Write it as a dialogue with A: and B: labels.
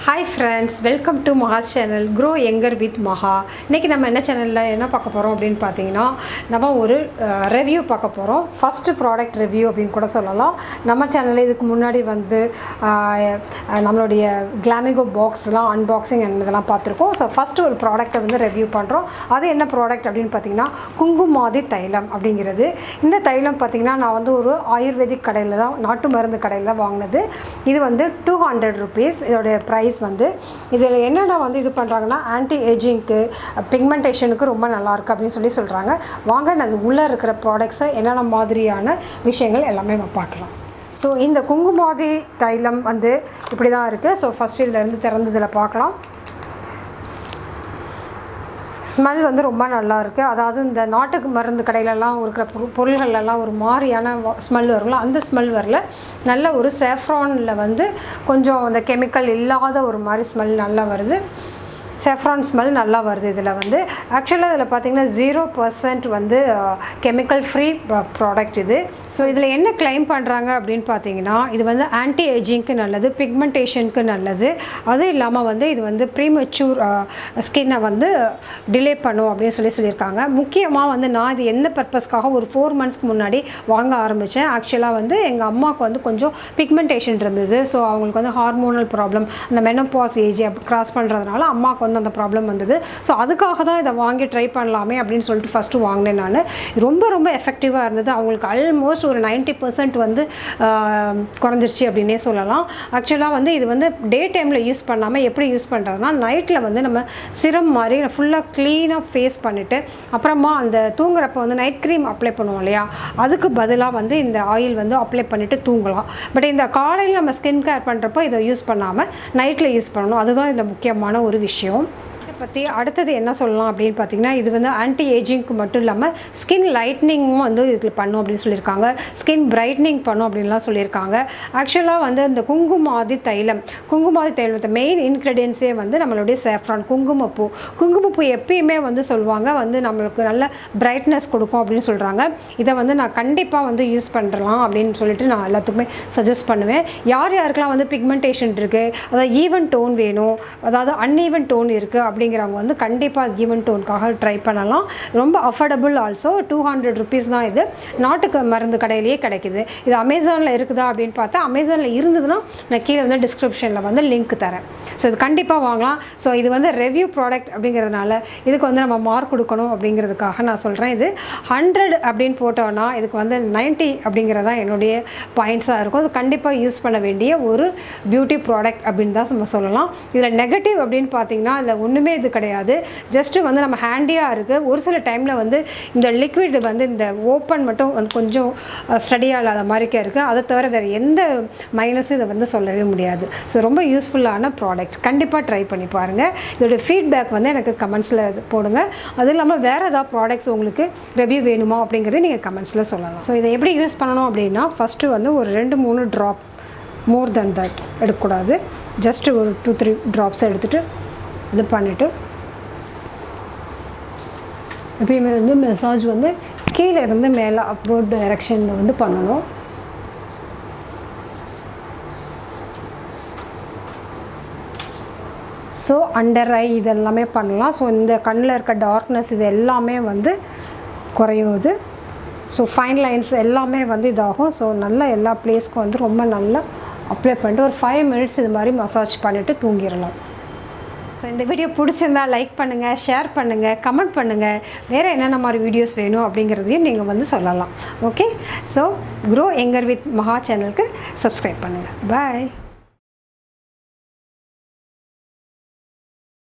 A: Hi friends, welcome to MAHA's channel Grow Younger with MAHA. இன்னைக்கு நம்ம என்ன சேனல்ல என்ன பார்க்க போறோம் அப்படினு பாத்தீங்கன்னா நம்ம ஒரு ரிவ்யூ பார்க்க போறோம். ஃபர்ஸ்ட் ப்ராடக்ட் ரிவ்யூ அப்படினு கூட சொல்லலாம். நம்ம சேனல்ல இதுக்கு முன்னாடி வந்து நம்மளுடைய கிளாமிகோ பாக்ஸ்லாம் அன்பாக்சிங் இதெல்லாம் பார்த்திருக்கோம். சோ ஃபர்ஸ்ட் ஒரு ப்ராடக்ட்டை வந்து ரிவ்யூ பண்றோம். அது என்ன ப்ராடக்ட் அப்படினு பாத்தீங்கன்னா குங்குமாதி தைலம் அப்படிங்கிறது. இந்த தைலம் பாத்தீங்கன்னா நான் வந்து ஒரு ஆயுர்வேதிக் கடையில தான் நாட்டு மருந்து கடையில வாங்குனது. இது வந்து 200 rupees. இதோட பிரைஸ் வந்து இதில் என்னென்ன வந்து இது பண்ணுறாங்கன்னா ஆன்டி ஏஜிங்க்கு பிக்மெண்டேஷனுக்கு ரொம்ப நல்லாயிருக்கு அப்படின்னு சொல்கிறாங்க. வாங்க நான் உள்ளே இருக்கிற ப்ராடக்ட்ஸை என்னென்ன மாதிரியான விஷயங்கள் எல்லாமே நம்ம பார்க்கலாம். ஸோ இந்த குங்குமாதி தைலம் வந்து இப்படி தான் இருக்குது. ஸோ ஃபஸ்ட்டு இதிலேருந்து திறந்ததில் பார்க்கலாம். ஸ்மெல் வந்து ரொம்ப நல்லா இருக்குது. அதாவது இந்த நாட்டுக்கு மருந்து கடையிலலாம் இருக்கிற பொருள்களெல்லாம் ஒரு மாதிரியான ஸ்மெல் வரும்ல, அந்த ஸ்மெல் வரல. நல்ல ஒரு சேஃப்ரானில் வந்து கொஞ்சம் அந்த கெமிக்கல் இல்லாத ஒரு மாதிரி ஸ்மெல் நல்லா வருது. saffron ஸ்மெல் நல்லா வருது. இதில் வந்து ஆக்சுவலாக இதில் பார்த்திங்கன்னா 0% வந்து கெமிக்கல் ஃப்ரீ ப்ராடக்ட் இது. ஸோ இதில் என்ன கிளைம் பண்ணுறாங்க அப்படின்னு பார்த்தீங்கன்னா இது வந்து ஆன்டி ஏஜிங்க்கு நல்லது, பிக்மெண்டேஷனுக்கு நல்லது. அதுவும் இல்லாமல் வந்து இது வந்து ப்ரீமெச்சூர் ஸ்கின்னை வந்து டிலே பண்ணும் அப்படின்னு சொல்லியிருக்காங்க. முக்கியமாக வந்து நான் இது என்ன பர்பஸ்க்காக ஒரு 4 monthsக்கு முன்னாடி வாங்க ஆரம்பித்தேன். ஆக்சுவலாக வந்து எங்கள் அம்மாவுக்கு வந்து கொஞ்சம் பிக்மெண்டேஷன் இருந்தது. ஸோ அவங்களுக்கு வந்து ஹார்மோனல் ப்ராப்ளம், அந்த மெனோபாஸ் ஏஜ் கிராஸ் பண்ணுறதுனால அம்மாவுக்கு வந்து அந்த ப்ராப்ளம் வந்தது. ஸோ அதுக்காக தான் இதை வாங்கி ட்ரை பண்ணலாமே அப்படின்னு சொல்லிட்டு ஃபஸ்ட்டு வாங்கினேன் நான். ரொம்ப எஃபெக்டிவாக இருந்தது. அவங்களுக்கு ஆல்மோஸ்ட் ஒரு 90% வந்து குறைஞ்சிருச்சு அப்படின்னே சொல்லலாம். ஆக்சுவலாக வந்து இது வந்து டே டைமில் யூஸ் பண்ணாமல் எப்படி யூஸ் பண்ணுறதுனா நைட்டில் வந்து நம்ம சிரம் மாதிரி ஃபுல்லாக க்ளீனாக ஃபேஸ் பண்ணிவிட்டு அப்புறமா அந்த தூங்குறப்போ வந்து நைட் க்ரீம் அப்ளை பண்ணுவோம் இல்லையா, அதுக்கு பதிலாக வந்து இந்த ஆயில் வந்து அப்ளை பண்ணிவிட்டு தூங்கலாம். பட் இந்த காலையில் நம்ம ஸ்கின் கேர் பண்ணுறப்போ இதை யூஸ் பண்ணாமல் நைட்டில் யூஸ் பண்ணணும். அதுதான் இதில் முக்கியமான ஒரு விஷயம். பற்றி அடுத்தது என்ன சொல்லலாம் அப்படின்னு பார்த்தீங்கன்னா இது வந்து ஆன்டி ஏஜிங்க்கு மட்டும் இல்லாமல் ஸ்கின் லைட்னிங்கும் வந்து இதில் பண்ணும் அப்படின்னு சொல்லியிருக்காங்க. ஸ்கின் பிரைட்னிங் பண்ணும் அப்படின்லாம் சொல்லியிருக்காங்க. ஆக்சுவலாக வந்து இந்த குங்குமாதி தைலத்தை மெயின் இன்க்ரீடியன்ஸே வந்து நம்மளுடைய saffron குங்குமப்பூ எப்பயுமே வந்து சொல்லுவாங்க வந்து நம்மளுக்கு நல்ல பிரைட்னஸ் கொடுக்கும் அப்படின்னு சொல்கிறாங்க. இதை வந்து நான் கண்டிப்பாக வந்து யூஸ் பண்ணுறலாம் அப்படின்னு சொல்லிட்டு நான் எல்லாத்துக்குமே சஜஸ்ட் பண்ணுவேன். யாருக்கெல்லாம் வந்து பிக்மெண்டேஷன் இருக்குது, அதாவது ஈவன் டோன் வேணும், அதாவது அன்ஈவன் டோன் இருக்குது அப்படிங்கிறவங்க வந்து கண்டிப்பாக ஈவன் டோனுக்காக ட்ரை பண்ணலாம். ரொம்ப அஃபோர்டபுள் ஆல்சோ. 200 rupees தான். இது நாட்டுக்கு மருந்து கடையிலேயே கிடைக்குது. இது அமேசானில் இருக்குதா அப்படின்னு பார்த்தா அமேசானில் இருந்ததுன்னா நான் கீழே வந்து டிஸ்கிரிப்ஷனில் வந்து லிங்க் தரேன். ஸோ இது கண்டிப்பாக வாங்கலாம். ஸோ இது வந்து ரிவ்யூ ப்ராடக்ட் அப்படிங்கிறதுனால இதுக்கு வந்து நம்ம மார்க் கொடுக்கணும் அப்படிங்கிறதுக்காக நான் சொல்கிறேன். இது 100 அப்படின்னு போட்டோன்னா இதுக்கு வந்து 90 அப்படிங்கிறதா என்னுடைய பாயிண்ட்ஸாக இருக்கும். அது கண்டிப்பாக யூஸ் பண்ண வேண்டிய ஒரு பியூட்டி ப்ராடக்ட் அப்படின்னு தான் நம்ம சொல்லலாம். இதில் நெகட்டிவ் அப்படின்னு பார்த்தீங்கன்னா இதில் ஒன்றுமே இது கிடையாது. ஜஸ்ட்டு வந்து நம்ம ஹேண்டியாக இருக்குது. ஒரு சில டைமில் வந்து இந்த லிக்விட் வந்து இந்த ஓப்பன் மட்டும் வந்து கொஞ்சம் ஸ்டடியாக இல்லாத மாதிரிக்கே இருக்குது. அதை தவிர வேறு எந்த மைனஸும் இதை வந்து சொல்லவே முடியாது. ஸோ ரொம்ப யூஸ்ஃபுல்லான ப்ராடக்ட். கண்டிப்பாக ட்ரை பண்ணி பாருங்கள். இதோட ஃபீட்பேக் வந்து எனக்கு கமெண்ட்ஸில் போடுங்க. அதுவும் இல்லாமல் வேறு ஏதாவது ப்ராடக்ட்ஸ் உங்களுக்கு ரிவ்யூ வேணுமா அப்படிங்கிறது நீங்கள் கமெண்ட்ஸில் சொல்லலாம். ஸோ இதை எப்படி யூஸ் பண்ணணும் அப்படின்னா ஃபஸ்ட்டு வந்து ஒரு 2-3 ட்ராப், மோர் தென் தட் எடுக்கக்கூடாது. ஜஸ்ட்டு ஒரு 2-3 ட்ராப்ஸ் எடுத்துகிட்டு இது பண்ணிவிட்டு எப்பயுமே வந்து மெசாஜ் வந்து கீழே இருந்து மேலே அப்வர்ட் டைரெக்ஷனில் வந்து பண்ணணும். ஸோ அண்டர் ஐ இதெல்லாமே பண்ணலாம். ஸோ இந்த கண்ணில் இருக்க டார்க்னஸ் இது எல்லாமே வந்து குறையுது. ஸோ ஃபைன் லைன்ஸ் எல்லாமே வந்து இதாகும். ஸோ நல்லா எல்லா பிளேஸ்க்கும் வந்து ரொம்ப நல்லா அப்ளை பண்ணிட்டு ஒரு 5 minutes இது மாதிரி மசாஜ் பண்ணிவிட்டு தூங்கிடலாம். ஸோ இந்த வீடியோ பிடிச்சிருந்தா லைக் பண்ணுங்கள், ஷேர் பண்ணுங்கள், கமெண்ட் பண்ணுங்கள். வேறு என்னென்ன மாதிரி வீடியோஸ் வேணும் அப்படிங்கிறதையும் நீங்கள் வந்து சொல்லலாம். Okay, so grow younger with Maha சேனலுக்கு சப்ஸ்கிரைப் பண்ணுங்கள். பாய்.